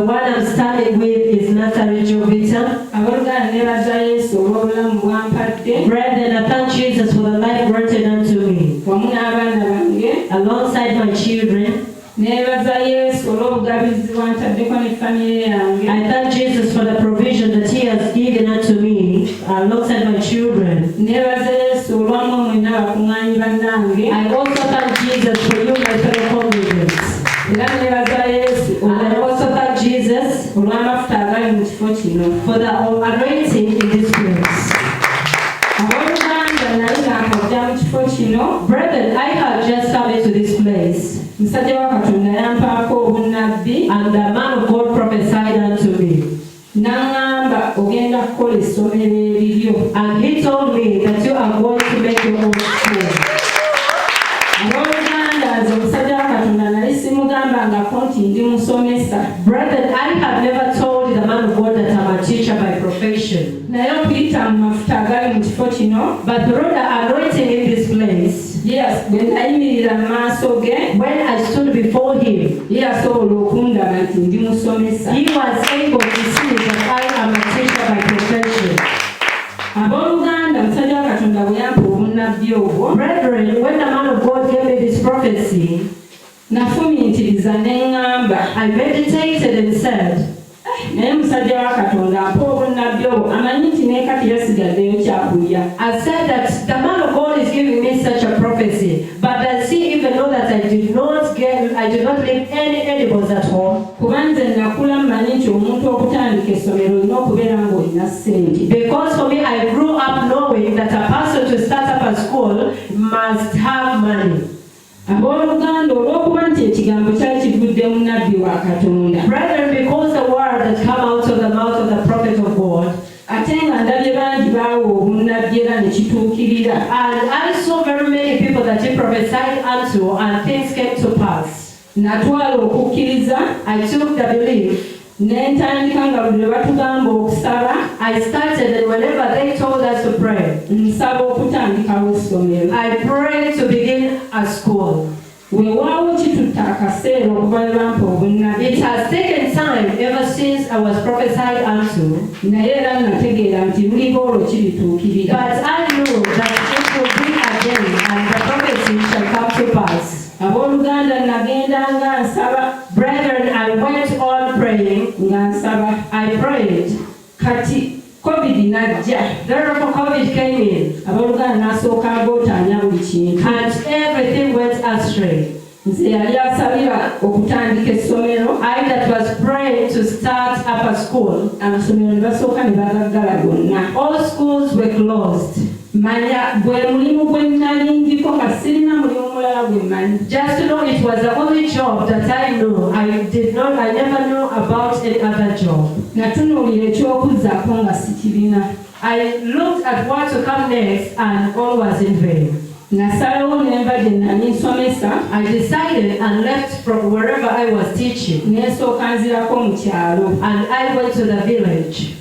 one I'm standing with is Natalie Jovita. Brethren, I thank Jesus for the life granted unto me, alongside my children. I thank Jesus for the provision that He has given unto me alongside my children. I also thank Jesus for you, my fellow congregants. I also thank Jesus for the anointing in this place. Brethren, I have just come into this place, and the man of God prophesied unto me. And he told me that you are going to make your own school. Brethren, I have never told the man of God that I'm a teacher by profession. But through the anointing in this place, yes, when I stood before him, he was able to see that I am a teacher by profession. Brethren, when the man of God gave me this prophecy, I meditated and said, I said that the man of God is giving me such a prophecy, but does he even know that I did not leave any edibles at home? Because for me, I grew up knowing that a person to start up a school must have money. Brethren, because the word that come out of the mouth of the prophet of God, and I saw very many people that he prophesied unto, and things came to pass. I took the belief. I started, and whenever they told us to pray, I prayed to begin a school. It has taken time ever since I was prophesied unto, but I knew that it will be again, and the prophecy shall come to pass. Brethren, I went on praying. I prayed. Therefore, COVID came in, and everything went astray. I that was praying to start up a school. All schools were closed. Just to know it was the only job that I knew. I never knew about any other job. I looked at what to come next, and all was in vain. I decided and left from wherever I was teaching, and I went to the village.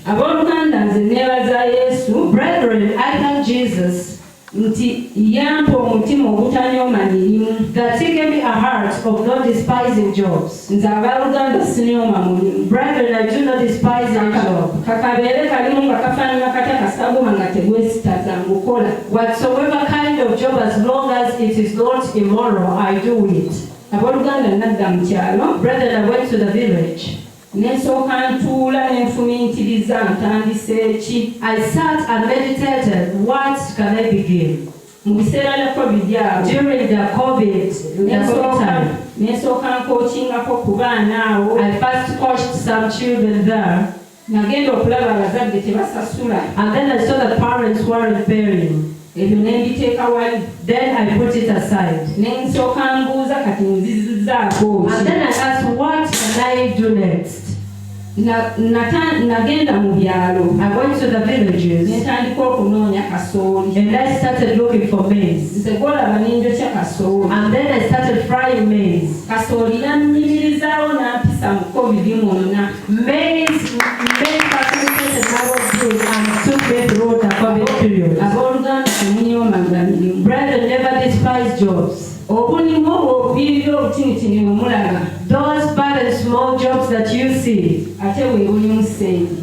Brethren, I thank Jesus that he gave me a heart of not despising jobs. Brethren, I do not despise any job. Whatsoever kind of job, as long as it is not immoral, I do it. Brethren, I went to the village. I sat and meditated, what can I begin? During the COVID time, I first coached some children there, and then I saw the parents weren't paying. Then I put it aside. And then I asked, what can I do next? I went to the villages, and I started looking for maize. And then I started frying maize. Maize facilitated my good and took me through the COVID period. Brethren, never despise jobs. Those bad and small jobs that you see, they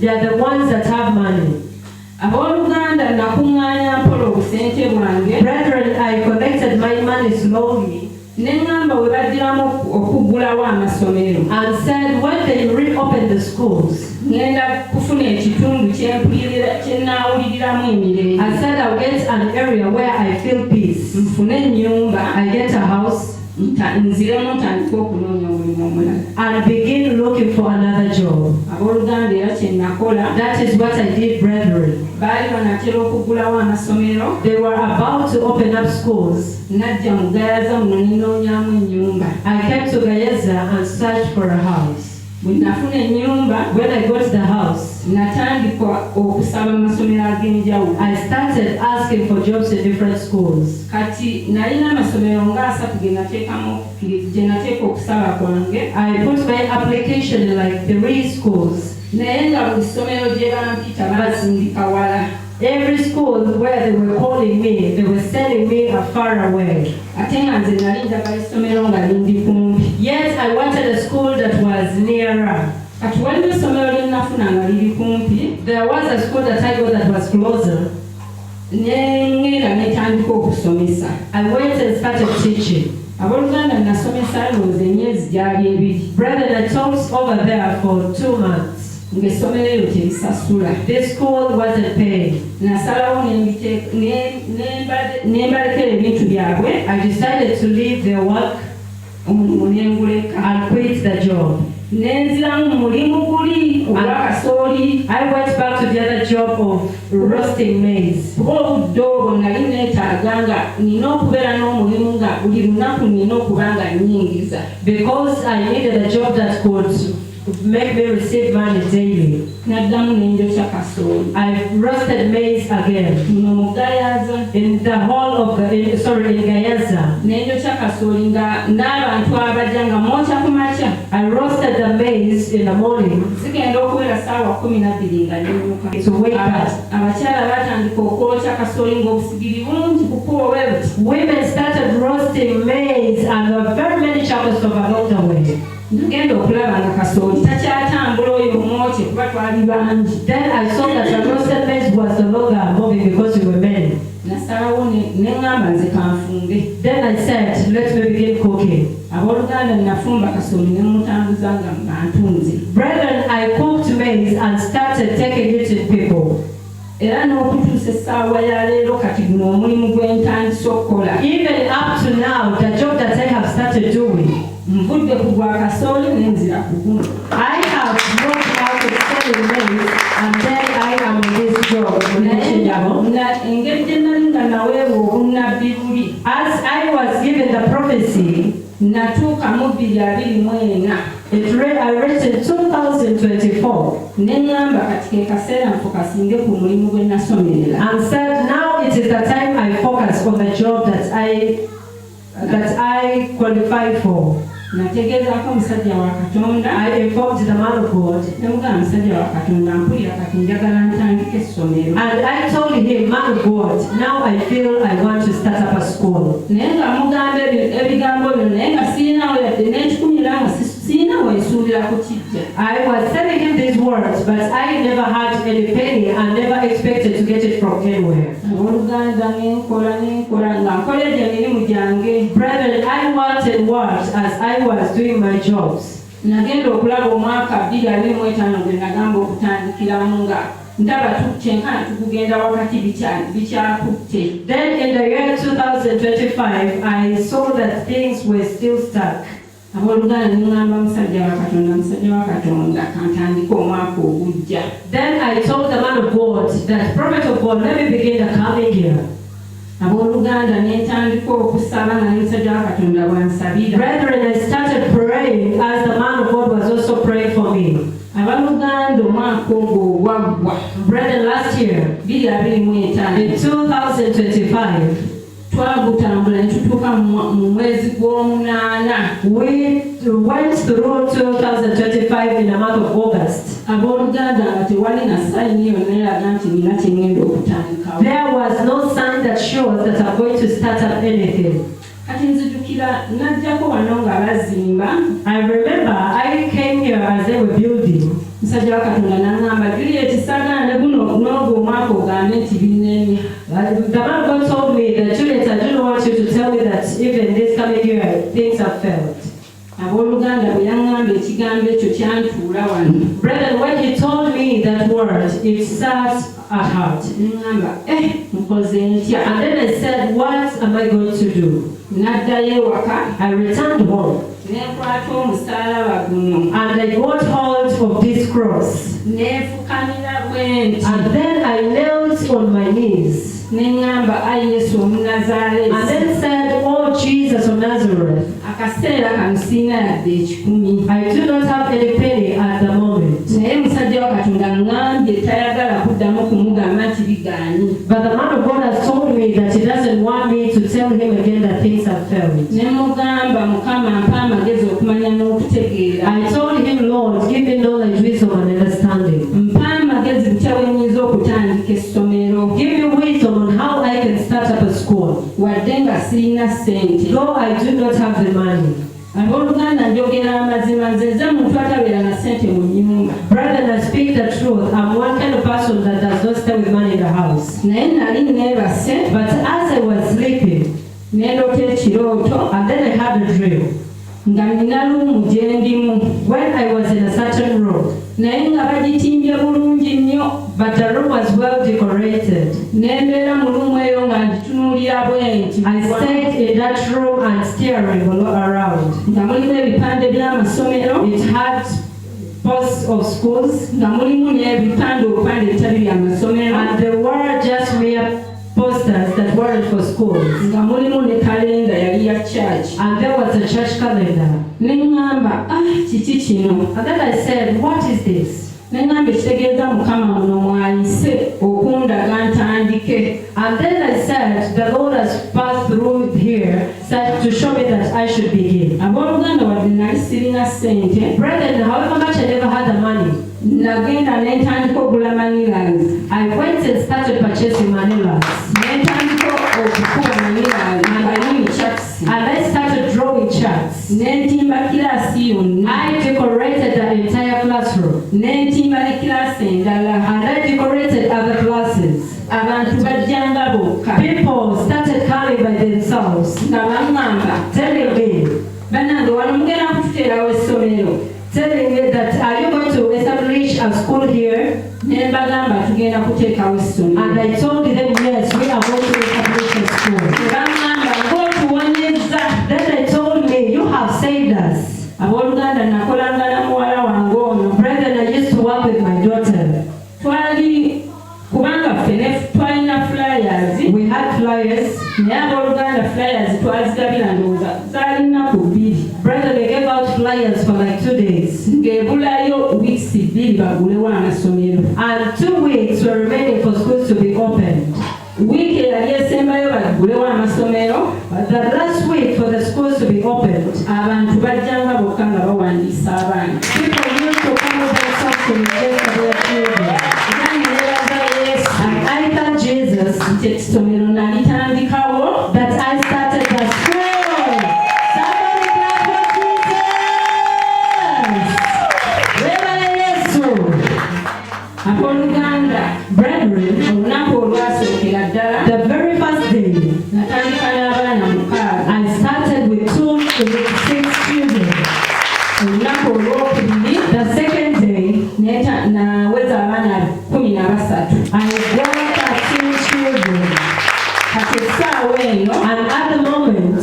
are the ones that have money. Brethren, I collected my money slowly and said when they reopen the schools, I said I'll get an area where I feel peace. I get a house and begin looking for another job. That is what I did, brethren. They were about to open up schools. I came to Gayaza and searched for a house. When I got the house, I started asking for jobs in different schools. I put my application in like 3 schools. Every school where they were calling me, they were sending me far away. Yet I wanted a school that was nearer. There was a school that I got that was closer. I went and started teaching. Brethren, I taught over there for 2 months. This school wasn't paying. I decided to leave their work and quit the job. I went back to the other job of roasting maize. Because I needed a job that could make me receive money daily. I roasted maize again in the hall of in Gayaza. I roasted the maize in the morning to wake up. Women started roasting maize and there were very many chapels of along the way. Then I saw that the roasted maize was no longer moving because we were many. Then I said, let me begin cooking. Brethren, I cooked maize and started taking it to people. Even up to now, the job that I have started doing, I have worked out of selling maize and then I am in this job. As I was given the prophecy, I read in 2024 and said now it is the time I focus on the job that I qualified for. I informed the man of God and I told him, man of God, now I feel I want to start up a school. I was telling him these words, but I never had any penny and never expected to get it from anywhere. Brethren, I worked and worked as I was doing my jobs. Then in the year 2025, I saw that things were still stuck. Then I told the man of God that, prophet of God, let me begin the coming year. Brethren, I started praying as the man of God was also praying for me. Brethren, last year, in 2025, we went through 2025 in the month of August. There was no sign that shows that I'm going to start up anything. I remember I came here as they were building. The man of God told me that Juliet, I don't want you to tell me that even this coming year things have failed. Brethren, when he told me that word, it sat at heart. And then I said, what am I going to do? I returned home. And I got hold of this cross. And then I knelt on my knees. And then said, oh Jesus of Nazareth, I do not have any penny at the moment. But the man of God has told me that he doesn't want me to tell him again that things have failed. I told him, Lord, give me knowledge, wisdom, and understanding. Give me wisdom on how I can start up a school. Though I do not have the money. Brethren, I speak the truth. I'm one kind of person that does not stay with money in the house. But as I was sleeping, and then I had a dream. When I was in a certain room, but the room was well decorated. I stayed in that room and staring all around. It had posts of schools, and there were just mere posters that weren't for schools. And there was a church calendar. And then I said, what is this? And then I said, the Lord has passed through here to show me that I should begin. Brethren, however much I never had the money, I went and started purchasing manilas. And I started drawing charts. I decorated the entire classroom. And I decorated other classes. People started coming by themselves, telling me that are you going to establish a school here? And I told them, yes, we are going to establish a school. Then they told me, you have saved us. Brethren, I used to work with my daughter. We had flyers. Brethren, they gave out flyers for like 2 days. And 2 weeks were remaining for schools to be opened. But the last week for the schools to be opened, people used to come with themselves to register their children. And I thank Jesus that I started the school. Somebody clap for Jesus. Brethren, the very first day, I started with 6 children. The second day, I got 13 children. And at the moment,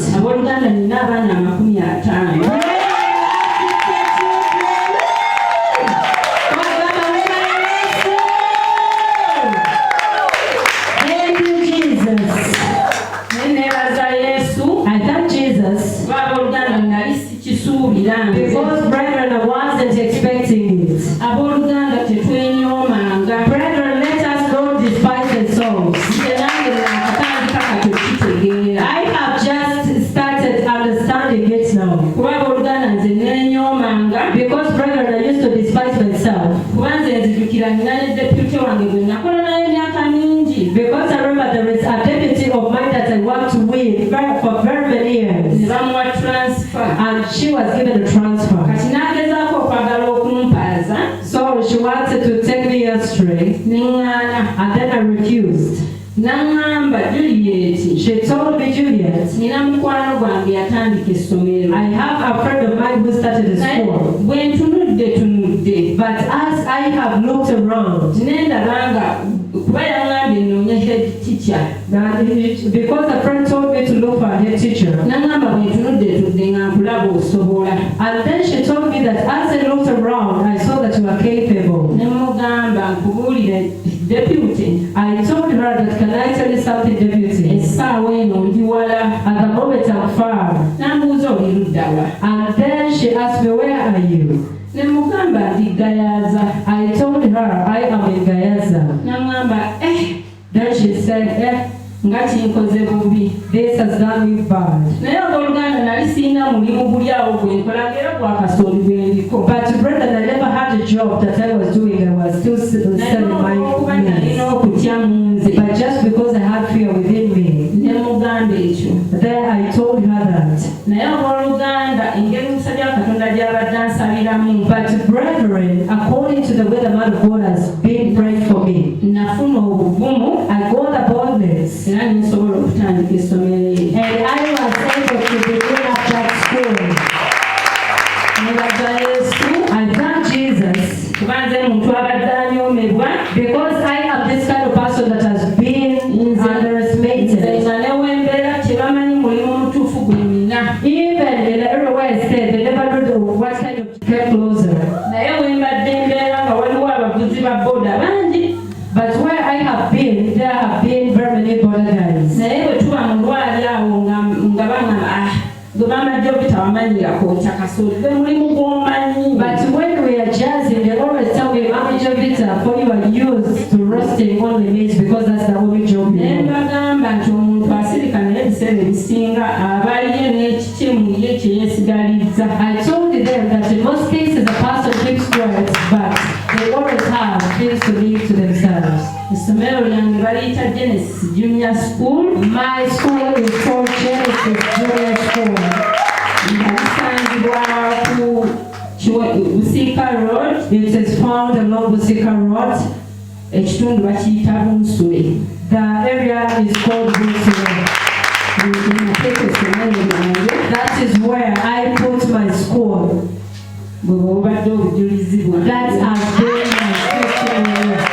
because brethren, I wasn't expecting it. Brethren, let us not despise themselves. I have just started understanding it now. Because brethren, I used to despise myself. Because I remember there is a deputy of mine that I worked with for very many years. and she was given a transfer. So she wanted to take me astray, and then I refused. She told me, Juliet, I have a friend of mine who started a school. But as I have looked around, because a friend told me to look for a head teacher, and then she told me that as I looked around, I saw that you were capable. I told her that, can I tell you something, deputy? At the moment I'm far. And then she asked me, where are you? I told her I am in Gayaza. Then she said, this has done me bad. But brother, I never had a job that I was doing. I was still selling my means. But just because I had fear within me, then I told her that. But brethren, according to the way the man of God has been praying for me, I got the boldness. And I was able to begin at that school. I thank Jesus because I am this kind of person that has been underestimated. Even everywhere I said, they never knew what kind of came closer. But where I have been, there have been very many border guys. But when we are jazzing, they always tell me, Mama Jovita, for you are used to roasting only meat because that's the only job you have. I told them that in most cases a person keeps quiet, but they always have things to leave to themselves. Genesis Junior School. My school is called Genesis Junior School. It is found along Busika Road. The area is called Busika. That is where I put my school. That has been my Christian life.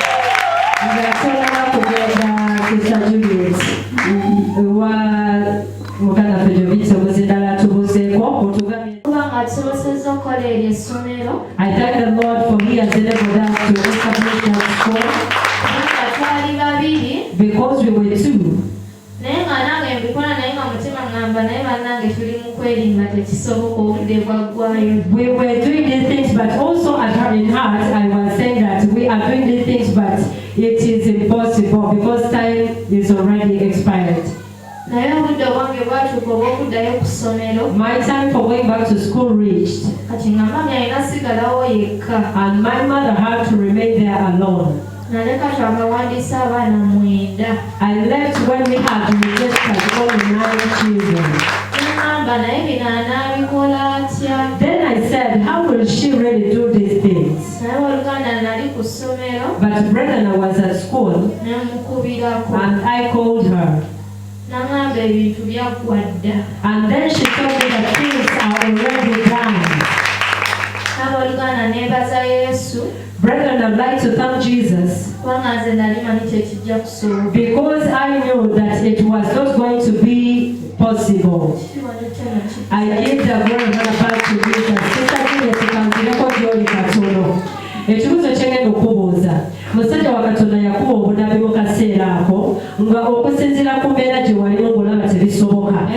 I thank the Lord for He has enabled us to establish that school because we were two. We were doing these things, but also in heart I was saying that we are doing these things, but it is impossible because time is already expired. My time for going back to school reached, and my mother had to remain there alone. I left when we had registered only 9 children. Then I said, how will she really do these things? But Brenna was at school, and I called her. And then she told me that things are already done. Brethren, I'd like to thank Jesus because I knew that it was not going to be possible. I give the glory back to Jesus. Ekibuzo kyengenda okubuuza musajja wa Katonda yakuwa obunabi mu kaseera ako nga okusinziira ku mbeera gye walimu ng'olaba tebisoboka.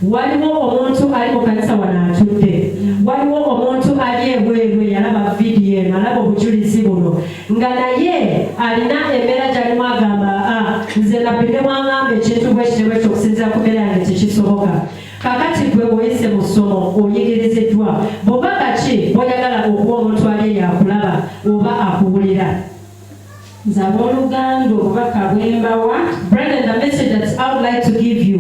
Waliwo omuntu ali mu kanisa wano atudde, waliwo omuntu ali ebweru yalaba vidiyo eno, alaba obujulizi buno nga naye alina embeera gy'alimu agamba nze nabbi ne bwangamba ekintu bwe kitebwe ky'okusinziira ku mbeera yange tekisoboka. Kakati gwe bw'oyise mu ssomo oyigiriziddwa bw'oba kaki bw'oyagala okuba omuntu ali yakulaba oba akuwulira. Brethren, the message that I would like to give you,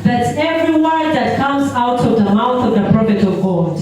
that every word that comes out of the mouth of the prophet of God,